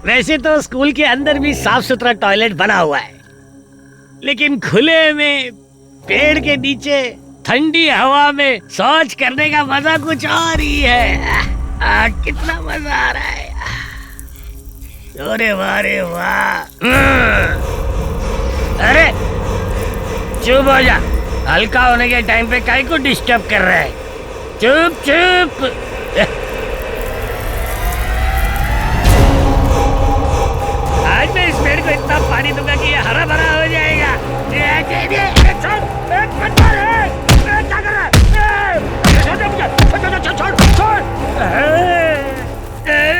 वैसे तो स्कूल के अंदर भी साफ सुथरा टॉयलेट बना हुआ है, लेकिन खुले में पेड़ के नीचे ठंडी हवा में शौच करने का मजा कुछ और ही है। कितना मजा आ रहा है। अरे वाह रे वाह। अरे चुप हो जा, हल्का होने के टाइम पे काहे को डिस्टर्ब कर रहा है। चुप चुप। आज मैं इस पेड़ को इतना पानी दूंगा कि ये हरा भरा हो जाएगा।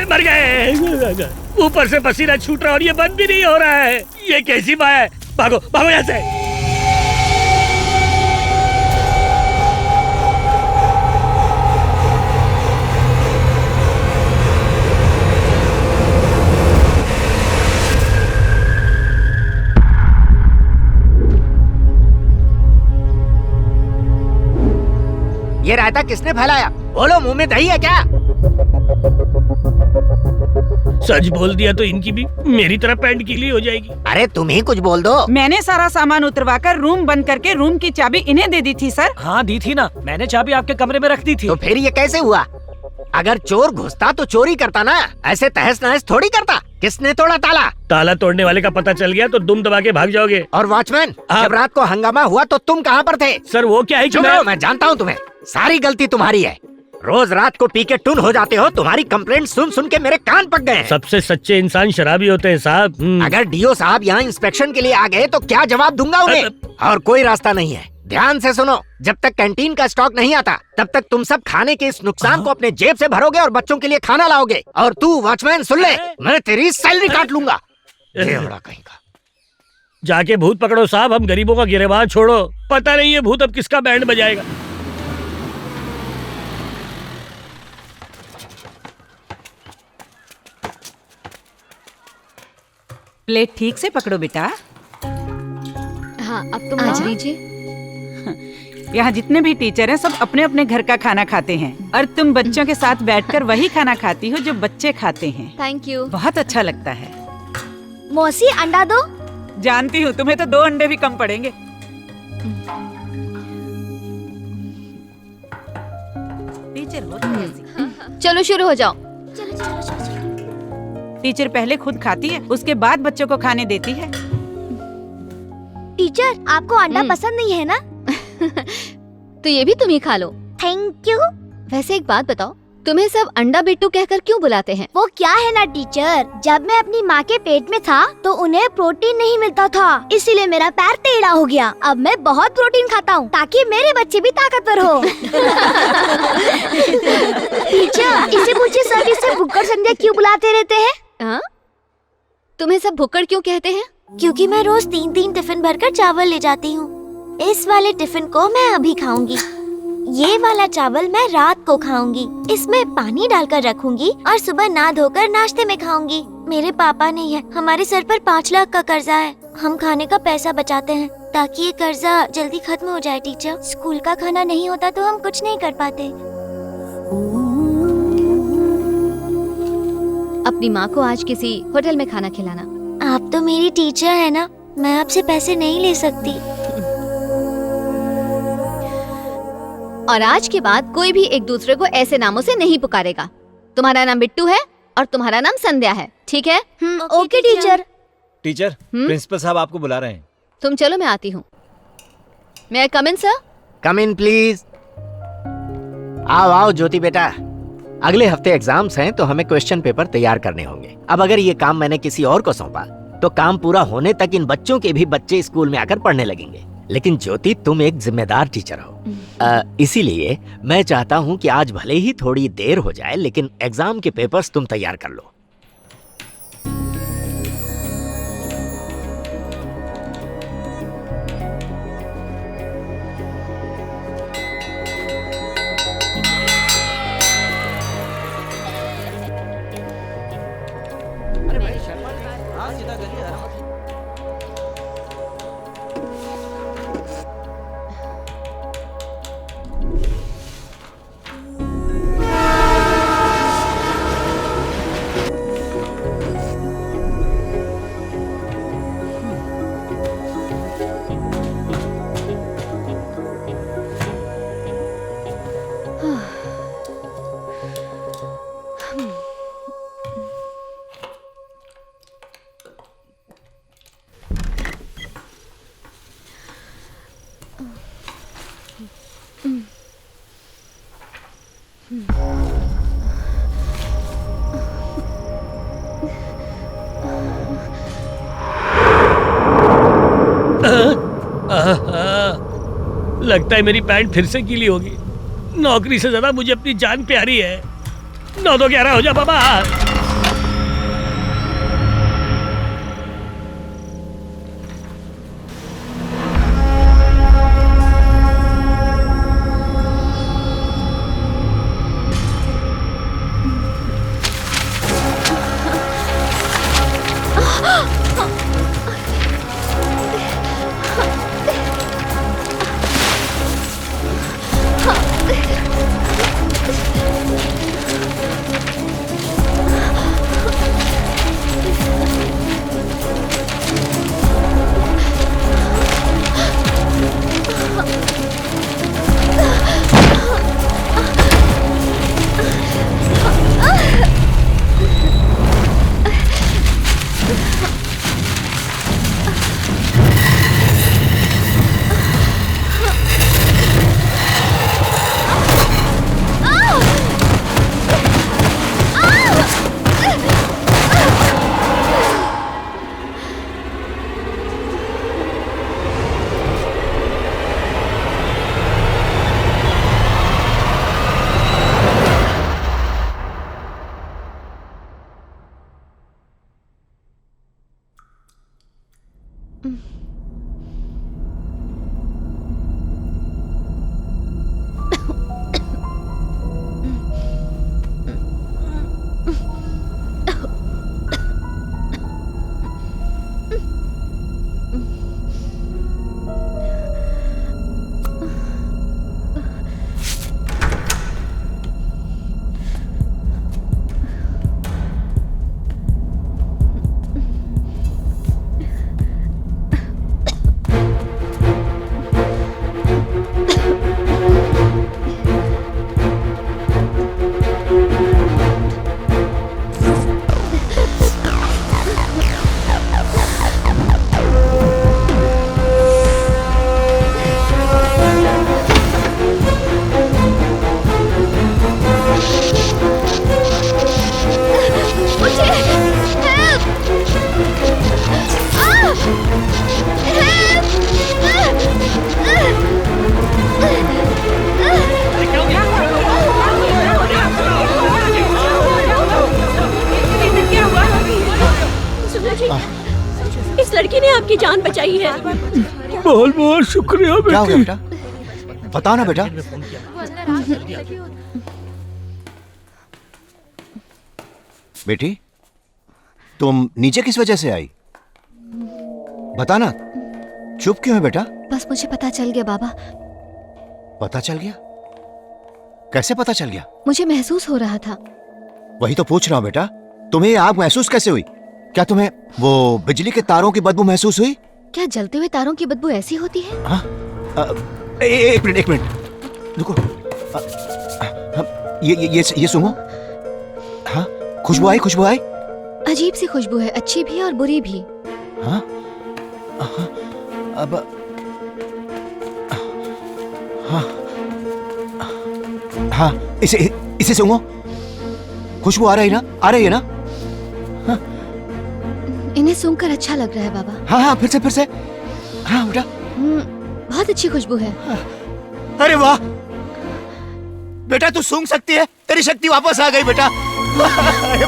मर गए। ऊपर से पसीना छूट रहा और ये बंद भी नहीं हो रहा है। ये कैसी बात है? भागो भागो यहाँ से। ये रायता किसने फैलाया? बोलो, मुंह में दही है क्या? सच बोल दिया तो इनकी भी मेरी तरह पैंट गीली हो जाएगी। अरे तुम ही कुछ बोल दो। मैंने सारा सामान उतरवाकर रूम बंद करके रूम की चाबी इन्हें दे दी थी सर। हाँ दी थी ना, मैंने चाबी आपके कमरे में रख दी थी। तो फिर ये कैसे हुआ? अगर चोर घुसता तो चोरी करता ना, ऐसे तहस नहस थोड़ी करता। किसने तोड़ा ताला? ताला तोड़ने वाले का पता चल गया तो दुम दबा के भाग जाओगे। और वॉचमैन, जब रात को हंगामा हुआ तो तुम कहाँ पर थे? सर वो क्या है कि मैं जानता हूँ तुम्हें। सारी गलती तुम्हारी है। रोज रात को पी के टुन हो जाते हो। तुम्हारी कंप्लेंट सुन सुन के मेरे कान पक गए। सबसे सच्चे इंसान शराबी होते हैं साहब। अगर डीओ साहब यहाँ इंस्पेक्शन के लिए आ गए तो क्या जवाब दूंगा उन्हें? और कोई रास्ता नहीं है। ध्यान से सुनो, जब तक कैंटीन का स्टॉक नहीं आता तब तक तुम सब खाने के इस नुकसान को अपने जेब से भरोगे और बच्चों के लिए खाना लाओगे। और तू वॉचमैन सुन ले, मैं तेरी सैलरी काट लूंगा। कहीं का जाके भूत पकड़ो साहब, हम गरीबों का गिरेबान छोड़ो। पता नहीं ये भूत अब किसका बैंड बजाएगा। प्लेट ठीक से पकड़ो बेटा। हाँ अब तुम आज लीजिए। यहाँ जितने भी टीचर हैं सब अपने अपने घर का खाना खाते हैं और तुम बच्चों के साथ बैठकर वही खाना खाती हो जो बच्चे खाते हैं। Thank you. बहुत अच्छा लगता है। मौसी अंडा दो। जानती हूँ तुम्हें तो 2 अंडे भी कम पड़ेंगे। टीचर हो तुम ऐसी। चलो शुरू हो जाओ। टीचर पहले खुद खाती है, उसके बाद बच्चों को खाने देती है। टीचर आपको अंडा पसंद नहीं है ना? तो ये भी तुम ही खा लो। Thank you. वैसे एक बात बताओ, तुम्हें सब अंडा बिट्टू कहकर क्यों बुलाते हैं? वो क्या है ना टीचर, जब मैं अपनी माँ के पेट में था तो उन्हें प्रोटीन नहीं मिलता था, इसीलिए मेरा पैर टेढ़ा हो गया। अब मैं बहुत प्रोटीन खाता हूँ ताकि मेरे बच्चे भी ताकतवर हो। टीचर इसे पूछिए सब इसे भुक्कड़ संध्या क्यों बुलाते रहते हैं? हाँ? तुम्हें सब भुक्कड़ क्यों कहते हैं? क्योंकि मैं रोज 3-3 टिफिन भरकर चावल ले जाती हूँ। इस वाले टिफिन को मैं अभी खाऊंगी, ये वाला चावल मैं रात को खाऊंगी, इसमें पानी डालकर रखूंगी और सुबह नहा धोकर नाश्ते में खाऊंगी। मेरे पापा नहीं है, हमारे सर पर 5 लाख का कर्जा है। हम खाने का पैसा बचाते हैं ताकि ये कर्जा जल्दी खत्म हो जाए। टीचर स्कूल का खाना नहीं होता तो हम कुछ नहीं कर पाते। अपनी माँ को आज किसी होटल में खाना खिलाना। आप तो मेरी टीचर है ना, मैं आपसे पैसे नहीं ले सकती। और आज के बाद कोई भी एक दूसरे को ऐसे नामों से नहीं पुकारेगा। तुम्हारा नाम बिट्टू है और तुम्हारा नाम संध्या है, ठीक है? Okay teacher. टीचर, प्रिंसिपल साहब आपको बुला रहे हैं। तुम चलो, मैं आती हूँ। may I come in, sir? Come in please. आओ आओ ज्योति बेटा, अगले हफ्ते एग्जाम्स हैं तो हमें क्वेश्चन पेपर तैयार करने होंगे। अब अगर ये काम मैंने किसी और को सौंपा तो काम पूरा होने तक इन बच्चों के भी बच्चे स्कूल में आकर पढ़ने लगेंगे। लेकिन ज्योति तुम एक जिम्मेदार टीचर हो, इसीलिए मैं चाहता हूँ कि आज भले ही थोड़ी देर हो जाए लेकिन एग्जाम के पेपर्स तुम तैयार कर लो। लगता है मेरी पैंट फिर से गीली होगी। नौकरी से ज्यादा मुझे अपनी जान प्यारी है। 9 तो 11 हो जा बाबा। इस लड़की ने आपकी जान बचाई है। बहुत बहुत शुक्रिया बेटी। क्या हो गया बेटा? बताओ ना बेटा। बेटी तुम नीचे किस वजह से आई? बता ना, चुप क्यों है बेटा? बस मुझे पता चल गया बाबा। पता चल गया? कैसे पता चल गया? मुझे महसूस हो रहा था। वही तो पूछ रहा हूँ बेटा, तुम्हें ये आग महसूस कैसे हुई? क्या तुम्हें वो बिजली के तारों की बदबू महसूस हुई? क्या जलते हुए तारों की बदबू ऐसी होती है? एक मिनट रुको। ये सुनो। हाँ, खुशबू आई? अजीब सी खुशबू है, अच्छी भी और बुरी भी। हाँ? अब हाँ, इसे सूंघो। खुशबू आ रही है ना? हाँ? इन्हें सूंघकर अच्छा लग रहा है बाबा। हाँ, फिर से। हाँ बेटा, बहुत अच्छी खुशबू है। अरे वाह बेटा, तू सूंघ सकती है, तेरी शक्ति वापस आ गई बेटा। हे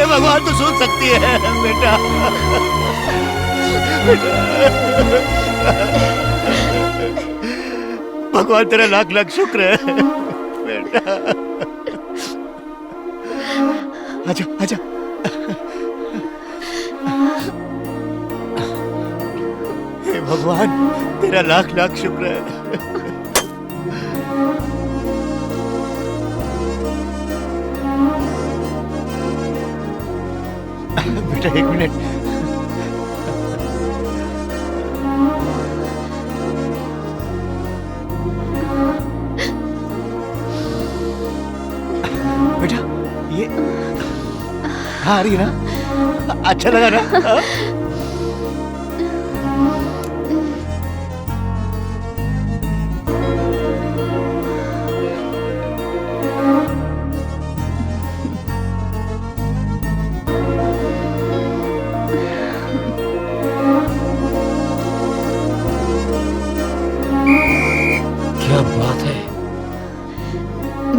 भगवान, तू सूंघ सकती है बेटा। भगवान तेरा लाख लाख शुक्र है बेटा। आजा। हे भगवान तेरा लाख लाख शुक्र है। बेटा एक मिनट। बेटा ये आ रही है ना? अच्छा लगा ना?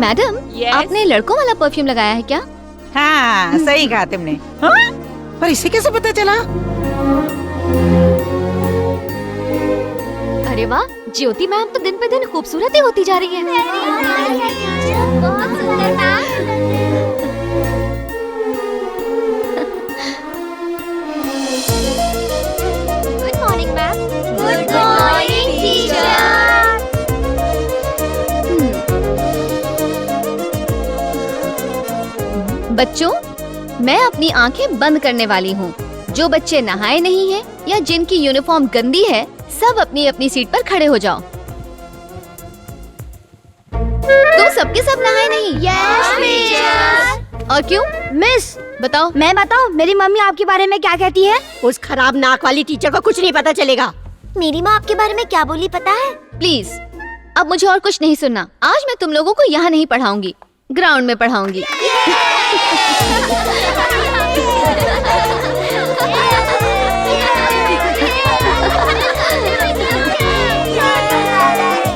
मैडम, आपने लड़कों वाला परफ्यूम लगाया है क्या? हाँ, सही कहा तुमने। हाँ? पर इसे कैसे पता चला? अरे वाह, ज्योति मैम तो दिन पे दिन खूबसूरत ही होती जा रही है। बहुत सुंदर ma'am. Good morning ma'am. Good morning teacher. बच्चों, मैं अपनी आंखें बंद करने वाली हूँ। जो बच्चे नहाए नहीं हैं या जिनकी यूनिफॉर्म गंदी है, सब अपनी अपनी सीट पर खड़े हो जाओ। तुम सबके सब नहाए नहीं? Yes teacher. और क्यों? मिस बताओ। मैं बताऊं मेरी मम्मी आपके बारे में क्या कहती है? उस खराब नाक वाली टीचर को कुछ नहीं पता चलेगा। मेरी माँ आपके बारे में क्या बोली पता है? प्लीज, अब मुझे और कुछ नहीं सुनना। आज मैं तुम लोगों को यहाँ नहीं पढ़ाऊंगी, ग्राउंड में पढ़ाऊंगी।